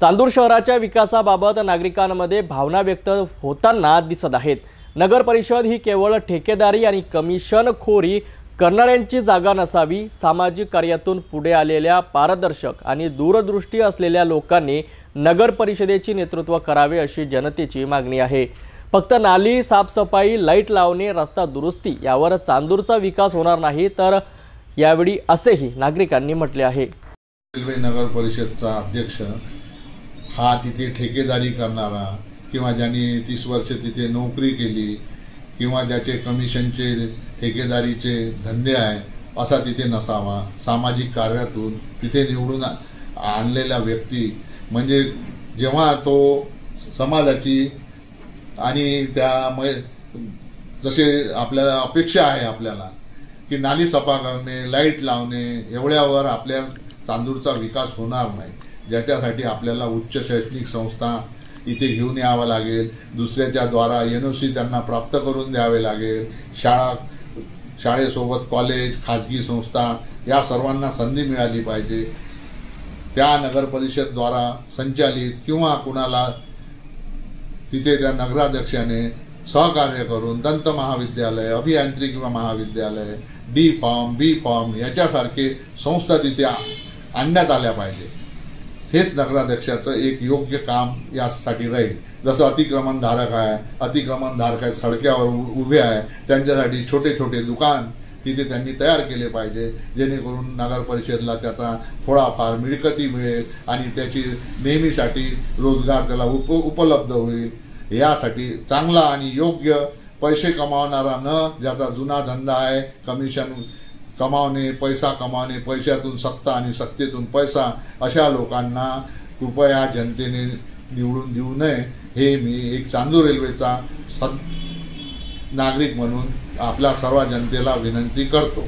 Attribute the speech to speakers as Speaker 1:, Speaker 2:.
Speaker 1: चांदूर शहराच्या विकासाबाबत नागरिकांमध्ये भावना व्यक्त होताना दिसत आहेत। नगर परिषद ही केवळ ठेकेदारी आणि कमिशनखोरी करणाऱ्यांची जागा नसावी। सामाजिक कार्यातून पुढे आलेल्या पारदर्शक आणि दूरदृष्टी असलेल्या लोकांनी नगर परिषदेचे नेतृत्व करावे अशी जनतेची मागणी आहे। फक्त नाली साफसफाई, लाईट लावणे, रस्ता दुरुस्ती यावर चांदूरचा विकास होणार नाही तर यावेळी असेही नागरिकांनी म्हटले आहे।
Speaker 2: रेल्वे नगर परिषदचा अध्यक्ष हा तिथे ठेकेदारी करणारा किंवा ज्यांनी 30 वर्ष तिथे नोकरी केली किंवा ज्याचे कमिशनचे ठेकेदारीचे धंदे आहे असा तिथे नसावा। सामाजिक कार्यातून तिथे निवडून आणलेला व्यक्ती म्हणजे जेव्हा तो समाजाची आणि त्या जसे आपल्याला अपेक्षा आहे आपल्याला की नाली सफा करणे, लाईट लावणे एवढ्यावर आपल्या चांदूरचा विकास होणार नाही। ज्याच्यासाठी आपल्याला उच्च शैक्षणिक संस्था इथे घेऊन यावं लागेल, दुसऱ्याच्या द्वारा NOC त्यांना प्राप्त करून द्यावे लागेल। शाळेसोबत कॉलेज, खाजगी संस्था या सर्वांना संधी मिळाली पाहिजे। त्या नगर परिषदद्वारा संचालित किंवा कुणाला तिथे त्या नगराध्यक्षाने सहकार्य करून दंत महाविद्यालय, अभियांत्रिकी महाविद्यालय, D फॉर्म, B फॉर्म याच्यासारखे संस्था तिथे आणण्यात आल्या पाहिजे। हेच नगराध्यक्षाचं एक योग्य काम यासाठी राहील। जसं अतिक्रमणधारक आहे, सडक्यावर उभे आहे, त्यांच्यासाठी छोटे छोटे दुकान तिथे त्यांनी तयार केले पाहिजे, जेणेकरून नगर परिषदेला त्याचा थोडाफार मिळकती मिळेल आणि त्याची नेहमीसाठी रोजगार त्याला उपलब्ध होईल। यासाठी चांगला आणि योग्य पैसे कमावणारा न ज्याचा जुना धंदा आहे कमिशन कमावणे, पैसा कमावणे, पैशातून सत्ता आणि सत्तेतून पैसा अशा लोकांना कृपया जनतेने निवडून देऊ नये हे मी एक चांदूर रेल्वेचा नागरिक म्हणून आपल्या सर्व जनतेला विनंती करतो।